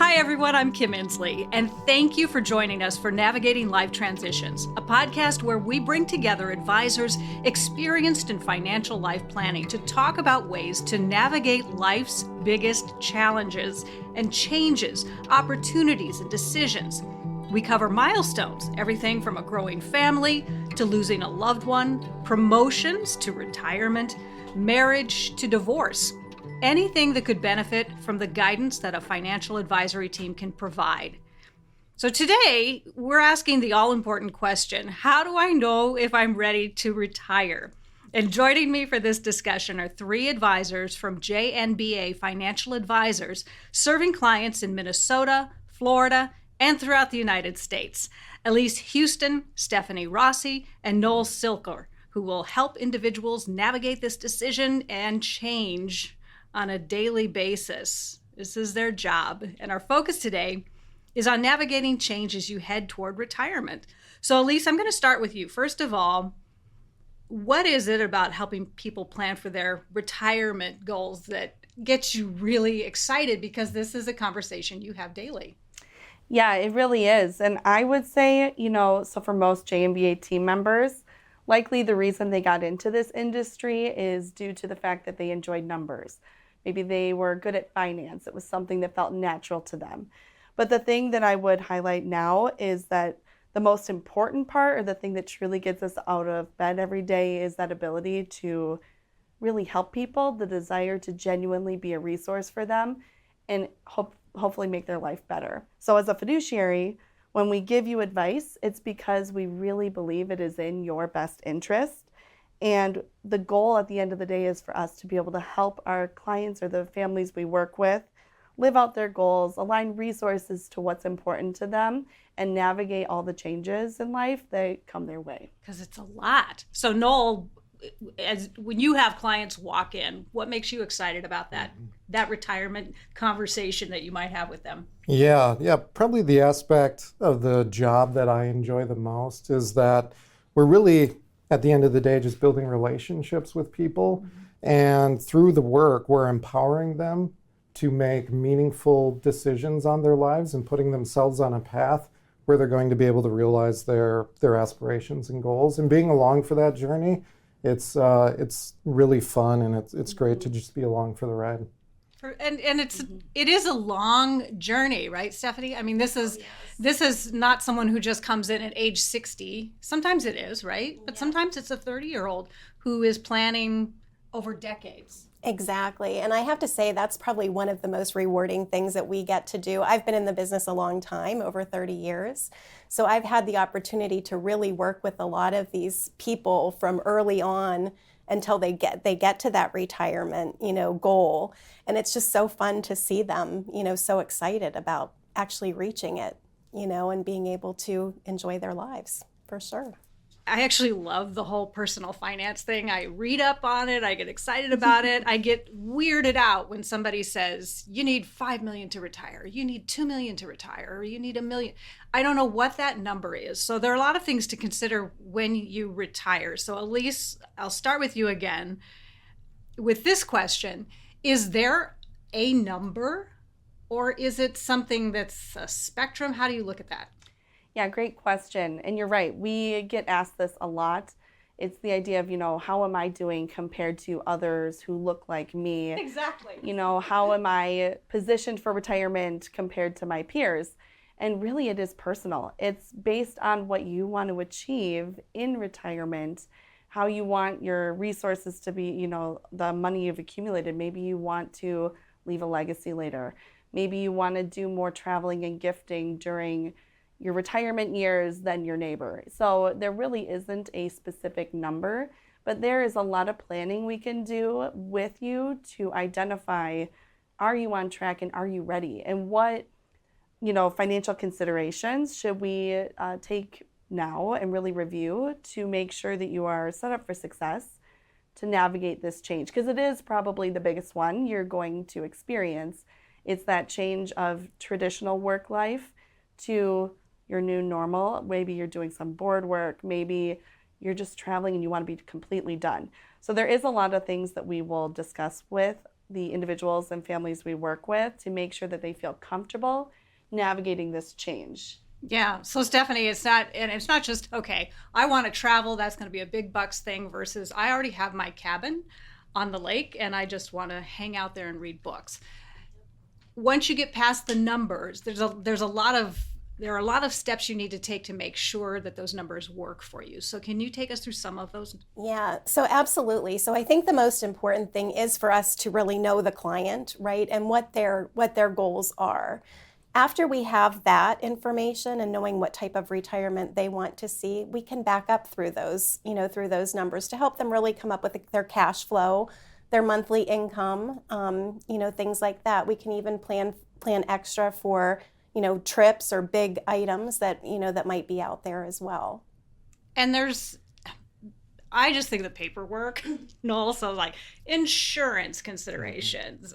Hi, everyone. I'm Kim Insley, and thank you for joining us for Navigating Life Transitions, a podcast where we bring together advisors experienced in financial life planning to talk about ways to navigate life's biggest challenges and changes, opportunities, and decisions. We cover milestones, everything from a growing family to losing a loved one, promotions to retirement, marriage to divorce. Anything that could benefit from the guidance that a financial advisory team can provide. So today, we're asking the all-important question, how do I know if I'm ready to retire? And joining me for this discussion are three advisors from JNBA Financial Advisors, serving clients in Minnesota, Florida, and throughout the United States. Elise Houston, Stephanie Rossi, and Noel Silker, who will help individuals navigate this decision and change on a daily basis. This is their job. And our focus today is on navigating change as you head toward retirement. So Elise, I'm going to start with you. First of all, what is it about helping people plan for their retirement goals that gets you really excited? Because this is a conversation you have daily. Yeah, it really is. And I would say, so for most JNBA team members, likely the reason they got into this industry is due to the fact that they enjoyed numbers. Maybe they were good at finance. It was something that felt natural to them. But the thing that I would highlight now is that the most important part, or the thing that truly gets us out of bed every day, is that ability to really help people, the desire to genuinely be a resource for them and hopefully make their life better. So as a fiduciary, when we give you advice, it's because we really believe it is in your best interest. And the goal at the end of the day is for us to be able to help our clients or the families we work with live out their goals, align resources to what's important to them, and navigate all the changes in life that come their way. Because it's a lot. So Noel, when you have clients walk in, what makes you excited about that retirement conversation that you might have with them? Yeah, probably the aspect of the job that I enjoy the most is that we're really, at the end of the day, just building relationships with people. Mm-hmm. And through the work, we're empowering them to make meaningful decisions on their lives and putting themselves on a path where they're going to be able to realize their aspirations and goals. And being along for that journey, it's really fun, and it's great to just be along for the ride. And it is a long journey, right, Stephanie? I mean, this is not someone who just comes in at age 60. Sometimes it is, right? But sometimes it's a 30-year-old who is planning over decades. Exactly. And I have to say that's probably one of the most rewarding things that we get to do. I've been in the business a long time, over 30 years. So I've had the opportunity to really work with a lot of these people from early on until they get to that retirement, goal. And it's just so fun to see them, so excited about actually reaching it, and being able to enjoy their lives, for sure. I actually love the whole personal finance thing. I read up on it. I get excited about it. I get weirded out when somebody says, you need 5 million to retire, you need 2 million to retire, or you need 1 million. I don't know what that number is. So there are a lot of things to consider when you retire. So Elise, I'll start with you again with this question. Is there a number, or is it something that's a spectrum? How do you look at that? Yeah, great question. And you're right. We get asked this a lot. It's the idea of, how am I doing compared to others who look like me? Exactly. How am I positioned for retirement compared to my peers? And really, it is personal. It's based on what you want to achieve in retirement, how you want your resources to be, the money you've accumulated. Maybe you want to leave a legacy later. Maybe you want to do more traveling and gifting during your retirement years than your neighbor. So there really isn't a specific number, but there is a lot of planning we can do with you to identify, are you on track and are you ready? And what, financial considerations should we take now and really review to make sure that you are set up for success to navigate this change? Because it is probably the biggest one you're going to experience. It's that change of traditional work life to your new normal. Maybe you're doing some board work, maybe you're just traveling and you want to be completely done. So there is a lot of things that we will discuss with the individuals and families we work with to make sure that they feel comfortable navigating this change. Yeah. So Stephanie, it's not just, okay, I want to travel. That's going to be a big bucks thing versus I already have my cabin on the lake and I just want to hang out there and read books. Once you get past the numbers, there are a lot of steps you need to take to make sure that those numbers work for you. So can you take us through some of those? Yeah, so absolutely. So I think the most important thing is for us to really know the client, right, and what their goals are. After we have that information and knowing what type of retirement they want to see, we can back up through those numbers to help them really come up with their cash flow, their monthly income, things like that. We can even plan extra for trips or big items that might be out there as well. And I just think the paperwork, and also like insurance considerations.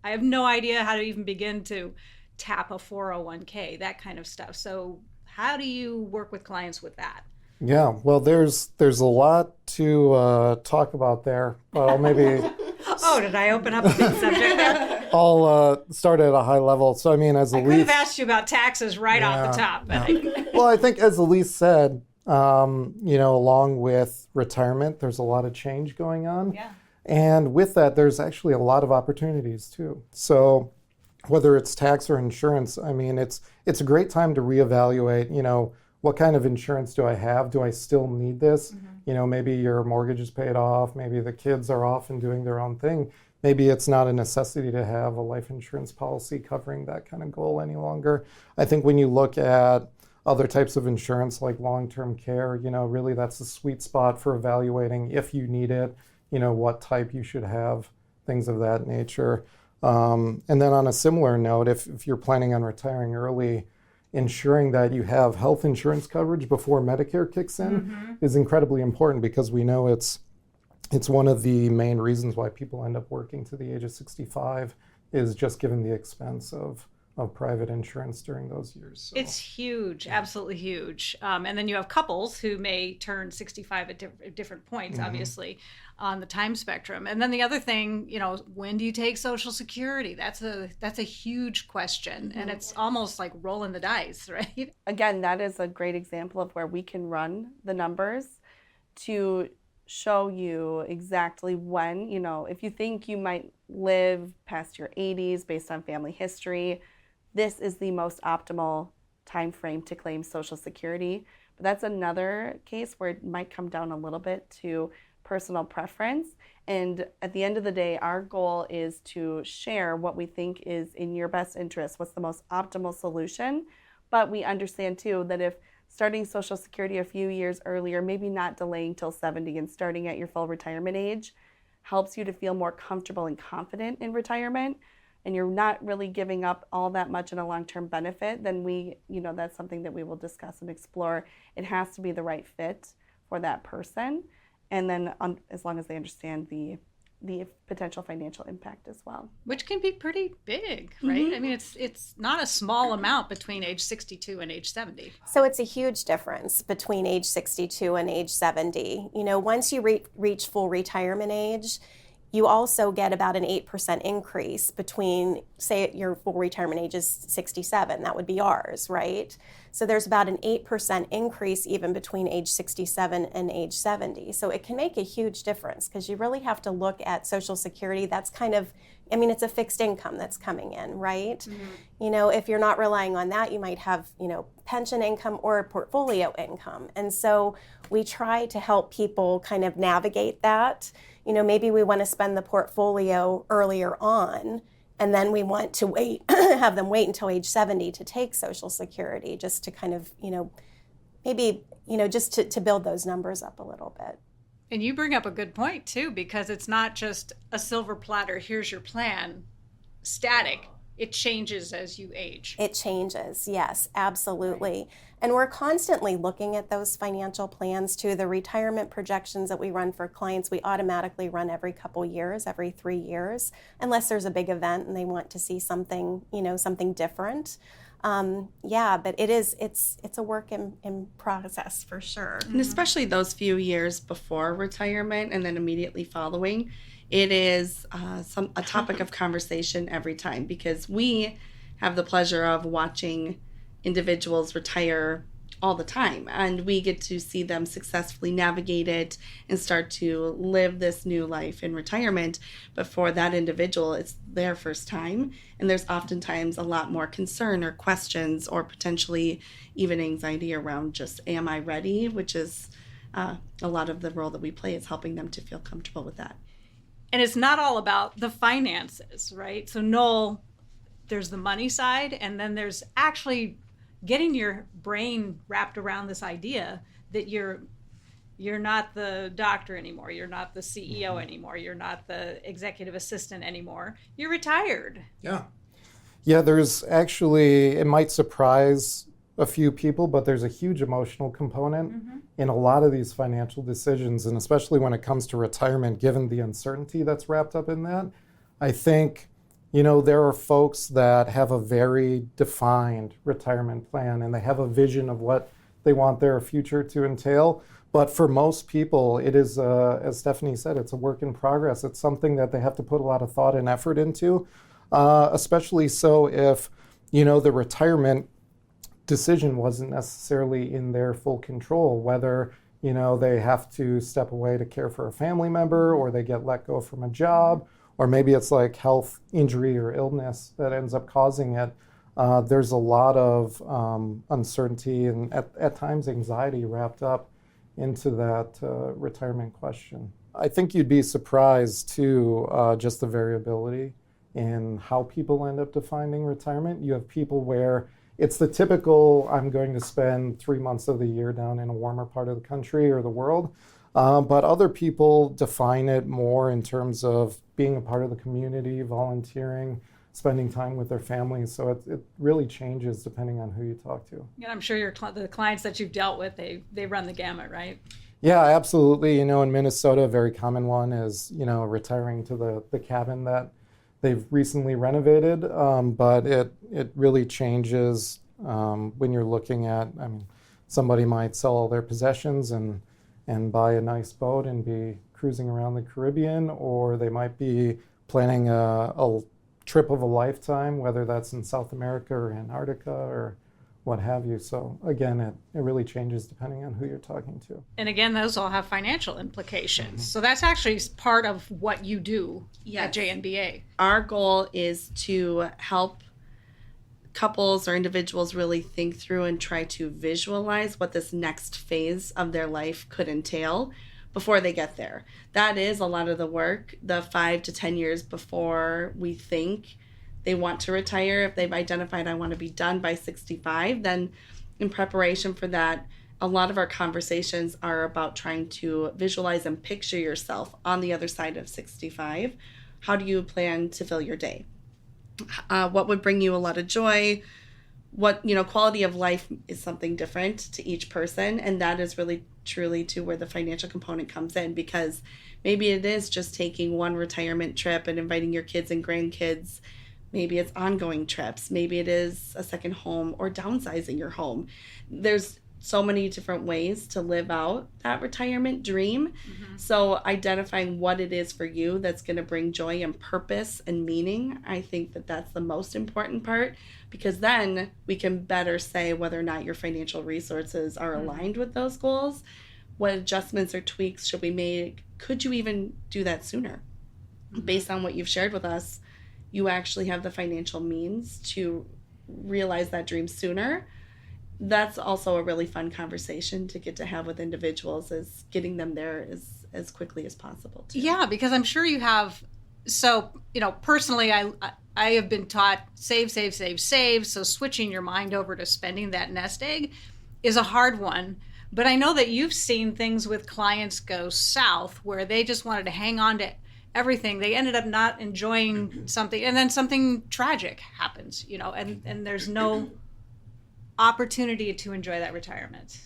I have no idea how to even begin to tap a 401k, that kind of stuff. So how do you work with clients with that? Yeah, well, there's a lot to talk about there, but I'll maybe... Oh, did I open up a big subject there? I'll start at a high level. So, I mean, as Elise... I could have asked you about taxes right off the top. Well, I think as Elise said, along with retirement, there's a lot of change going on. Yeah. And with that, there's actually a lot of opportunities too. So whether it's tax or insurance, I mean, it's a great time to reevaluate, what kind of insurance do I have? Do I still need this? Mm-hmm. Maybe your mortgage is paid off. Maybe the kids are off and doing their own thing. Maybe it's not a necessity to have a life insurance policy covering that kind of goal any longer. I think when you look at other types of insurance like long-term care, really that's the sweet spot for evaluating if you need it, what type you should have, things of that nature. And then on a similar note, if you're planning on retiring early, ensuring that you have health insurance coverage before Medicare kicks in is incredibly important because we know it's one of the main reasons why people end up working to the age of 65 is just given the expense of private insurance during those years. So. It's huge, absolutely huge. And then you have couples who may turn 65 at different points, obviously, on the time spectrum. And then the other thing, when do you take Social Security? That's a huge question. And it's almost like rolling the dice, right? Again, that is a great example of where we can run the numbers to show you exactly when, if you think you might live past your 80s based on family history, this is the most optimal time frame to claim Social Security. But that's another case where it might come down a little bit to personal preference. And at the end of the day, our goal is to share what we think is in your best interest, what's the most optimal solution. But we understand too that if starting Social Security a few years earlier, maybe not delaying till 70 and starting at your full retirement age, helps you to feel more comfortable and confident in retirement, and you're not really giving up all that much in a long-term benefit, then that's something that we will discuss and explore. It has to be the right fit for that person, and then as long as they understand the potential financial impact as well. Which can be pretty big, right? I mean, it's not a small amount between age 62 and age 70. So it's a huge difference between age 62 and age 70. Once you reach full retirement age, you also get about an 8% increase between, say, your full retirement age is 67. That would be ours, right? So there's about an 8% increase even between age 67 and age 70. So it can make a huge difference because you really have to look at Social Security. That's it's a fixed income that's coming in, right? Mm-hmm. If you're not relying on that, you might have, pension income or portfolio income. And so we try to help people kind of navigate that. Maybe we want to spend the portfolio earlier on, and then we want to have them wait until age 70 to take Social Security, just to kind of, just to build those numbers up a little bit. And you bring up a good point too, because it's not just a silver platter, here's your plan, static. It changes as you age. It changes, yes, absolutely. And we're constantly looking at those financial plans too. The retirement projections that we run for clients, we automatically run every couple years, every 3 years, unless there's a big event and they want to see something, something different. But it's a work in process for sure. And especially those few years before retirement and then immediately following, it is a topic of conversation every time because we have the pleasure of watching individuals retire all the time, and we get to see them successfully navigate it and start to live this new life in retirement. But for that individual, it's their first time, and there's oftentimes a lot more concern or questions or potentially even anxiety around just, am I ready? Which is a lot of the role that we play, is helping them to feel comfortable with that. And it's not all about the finances, right? So Noel, there's the money side, and then there's actually getting your brain wrapped around this idea that you're not the doctor anymore, you're not the CEO anymore, you're not the executive assistant anymore, you're retired. Yeah, there's actually, it might surprise a few people, but there's a huge emotional component in a lot of these financial decisions, and especially when it comes to retirement, given the uncertainty that's wrapped up in that. I think, there are folks that have a very defined retirement plan, and they have a vision of what they want their future to entail. But for most people, it is, as Stephanie said, it's a work in progress. It's something that they have to put a lot of thought and effort into, especially so if, the retirement decision wasn't necessarily in their full control, whether, they have to step away to care for a family member, or they get let go from a job, or maybe it's like health, injury, or illness that ends up causing it. There's a lot of uncertainty and at times anxiety wrapped up into that retirement question. I think you'd be surprised too, just the variability in how people end up defining retirement. You have people where it's the typical, I'm going to spend 3 months of the year down in a warmer part of the country or the world. But other people define it more in terms of being a part of the community, volunteering, spending time with their families. So it really changes depending on who you talk to. And I'm sure the clients that you've dealt with, they run the gamut, right? Yeah, absolutely. In Minnesota, a very common one is, retiring to the cabin that they've recently renovated. But it really changes when you're looking at, somebody might sell all their possessions and buy a nice boat and be cruising around the Caribbean, or they might be planning a trip of a lifetime, whether that's in South America or Antarctica or what have you. So again, it really changes depending on who you're talking to. And again, those all have financial implications. So that's actually part of what you do at JNBA. Our goal is to help couples or individuals really think through and try to visualize what this next phase of their life could entail before they get there. That is a lot of the work, the 5 to 10 years before we think they want to retire. If they've identified, I want to be done by 65, then in preparation for that, a lot of our conversations are about trying to visualize and picture yourself on the other side of 65. How do you plan to fill your day? What would bring you a lot of joy? What, quality of life is something different to each person. And that is really truly to where the financial component comes in, because maybe it is just taking one retirement trip and inviting your kids and grandkids. Maybe it's ongoing trips. Maybe it is a second home or downsizing your home. There's so many different ways to live out that retirement dream. So identifying what it is for you that's going to bring joy and purpose and meaning, I think that that's the most important part, because then we can better say whether or not your financial resources are aligned with those goals. What adjustments or tweaks should we make? Could you even do that sooner? Based on what you've shared with us, you actually have the financial means to realize that dream sooner. That's also a really fun conversation to get to have with individuals, is getting them there as quickly as possible too. Yeah, because I'm sure you have. So, personally, I have been taught save. So switching your mind over to spending that nest egg is a hard one. But I know that you've seen things with clients go south where they just wanted to hang on to everything. They ended up not enjoying something, and then something tragic happens, and there's no opportunity to enjoy that retirement.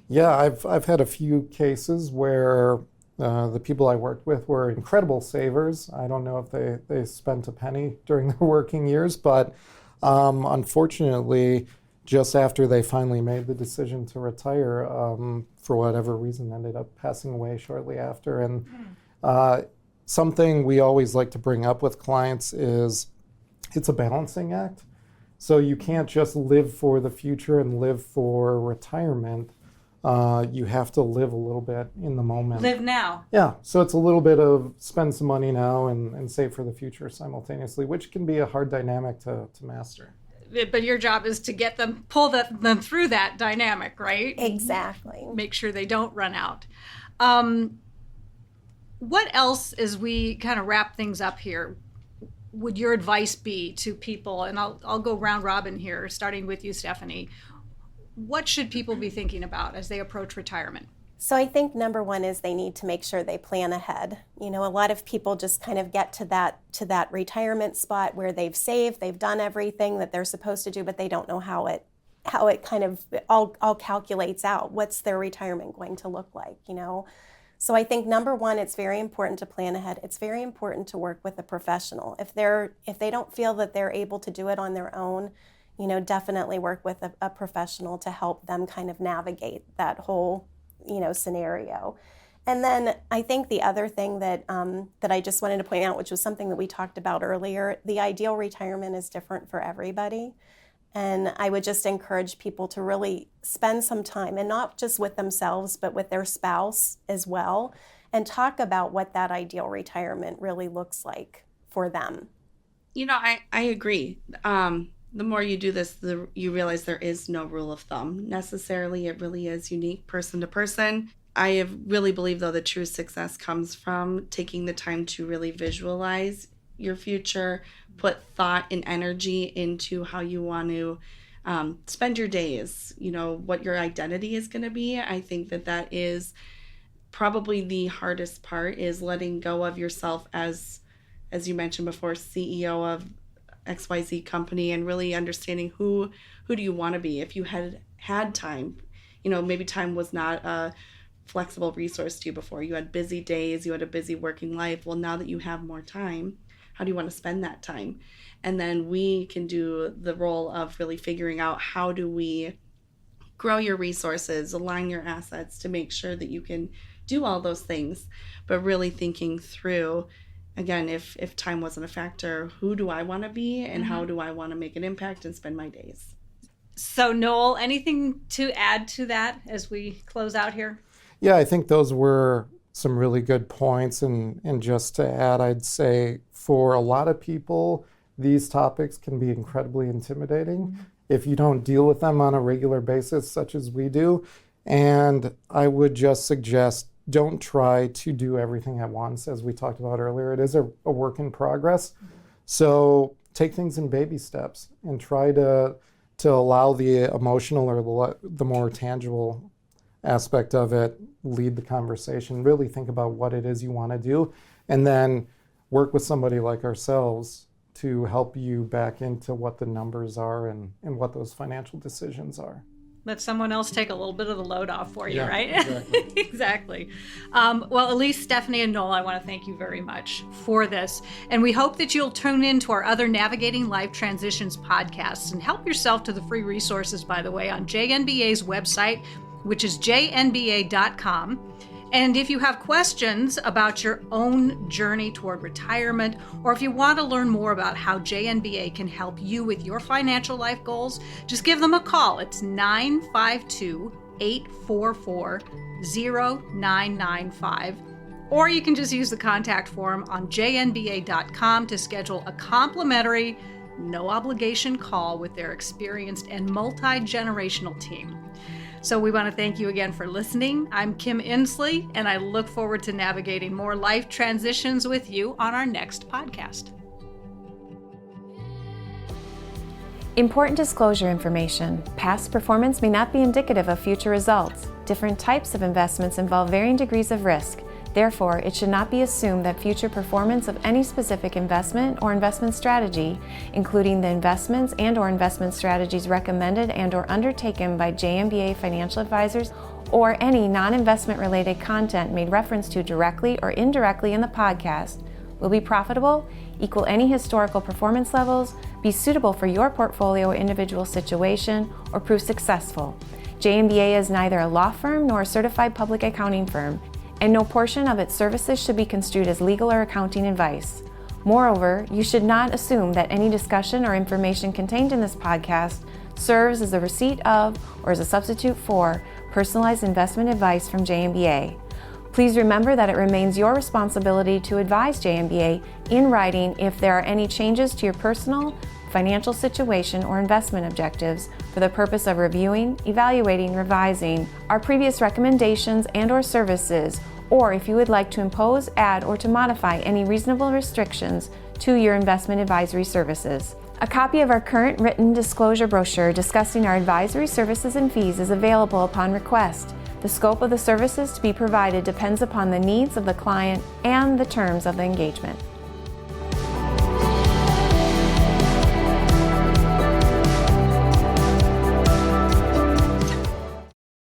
Yeah, I've had a few cases where the people I worked with were incredible savers. I don't know if they spent a penny during their working years, but unfortunately, just after they finally made the decision to retire, for whatever reason, ended up passing away shortly after. And something we always like to bring up with clients is it's a balancing act. So you can't just live for the future and live for retirement. You have to live a little bit in the moment. Live now. Yeah, so it's a little bit of spend some money now and save for the future simultaneously, which can be a hard dynamic to master. But your job is to get them, pull them through that dynamic, right? Exactly. Make sure they don't run out. What else, as we kind of wrap things up here, would your advice be to people? And I'll go round robin here, starting with you, Stephanie. What should people be thinking about as they approach retirement? So I think number one is they need to make sure they plan ahead. You know, a lot of people just kind of get to that retirement spot where they've saved, they've done everything that they're supposed to do, but they don't know how it kind of all calculates out. What's their retirement going to look like, you know? So I think number one, it's very important to plan ahead. It's very important to work with a professional. If they don't feel that they're able to do it on their own, you know, definitely work with a professional to help them kind of navigate that whole, you know, scenario. And then I think the other thing that I just wanted to point out, which was something that we talked about earlier, the ideal retirement is different for everybody. And I would just encourage people to really spend some time, and not just with themselves, but with their spouse as well, and talk about what that ideal retirement really looks like for them. You know, I agree. The more you do this, you realize there is no rule of thumb necessarily. It really is unique person to person. I really believe, though, that true success comes from taking the time to really visualize your future, put thought and energy into how you want to spend your days, you know, what your identity is going to be. I think that is probably the hardest part, is letting go of yourself as you mentioned before, CEO of XYZ company, and really understanding who do you want to be. If you had time, you know, maybe time was not a flexible resource to you before. You had busy days, you had a busy working life. Well, now that you have more time, how do you want to spend that time? And then we can do the role of really figuring out, how do we grow your resources, align your assets to make sure that you can do all those things, but really thinking through, again, if time wasn't a factor, who do I want to be, and how do I want to make an impact and spend my days? So Noel, anything to add to that as we close out here? Yeah, I think those were some really good points. And just to add, I'd say for a lot of people, these topics can be incredibly intimidating if you don't deal with them on a regular basis, such as we do. And I would just suggest, don't try to do everything at once. As we talked about earlier, it is a work in progress. So take things in baby steps and try to allow the emotional or the more tangible aspect of it lead the conversation. Really think about what it is you want to do, and then work with somebody like ourselves to help you back into what the numbers are and what those financial decisions are. Let someone else take a little bit of the load off for you, right? Exactly. Exactly. Well, Elise, Stephanie, and Noel, I want to thank you very much for this. And we hope that you'll tune in to our other Navigating Life Transitions podcasts, and help yourself to the free resources, by the way, on JNBA's website, which is jnba.com. And if you have questions about your own journey toward retirement, or if you want to learn more about how JNBA can help you with your financial life goals, just give them a call. It's 952-844-0995. Or you can just use the contact form on jnba.com to schedule a complimentary, no obligation call with their experienced and multi-generational team. So we want to thank you again for listening. I'm Kim Insley, and I look forward to navigating more life transitions with you on our next podcast. Important disclosure information. Past performance may not be indicative of future results. Different types of investments involve varying degrees of risk. Therefore, it should not be assumed that future performance of any specific investment or investment strategy, including the investments and/or investment strategies recommended and/or undertaken by JNBA Financial Advisors, or any non-investment related content made reference to directly or indirectly in the podcast, will be profitable, equal any historical performance levels, be suitable for your portfolio or individual situation, or prove successful. JNBA is neither a law firm nor a certified public accounting firm, and no portion of its services should be construed as legal or accounting advice. Moreover, you should not assume that any discussion or information contained in this podcast serves as a receipt of or as a substitute for personalized investment advice from JNBA. Please remember that it remains your responsibility to advise JNBA in writing if there are any changes to your personal, financial situation, or investment objectives for the purpose of reviewing, evaluating, revising our previous recommendations and/or services, or if you would like to impose, add, or to modify any reasonable restrictions to your investment advisory services. A copy of our current written disclosure brochure discussing our advisory services and fees is available upon request. The scope of the services to be provided depends upon the needs of the client and the terms of the engagement.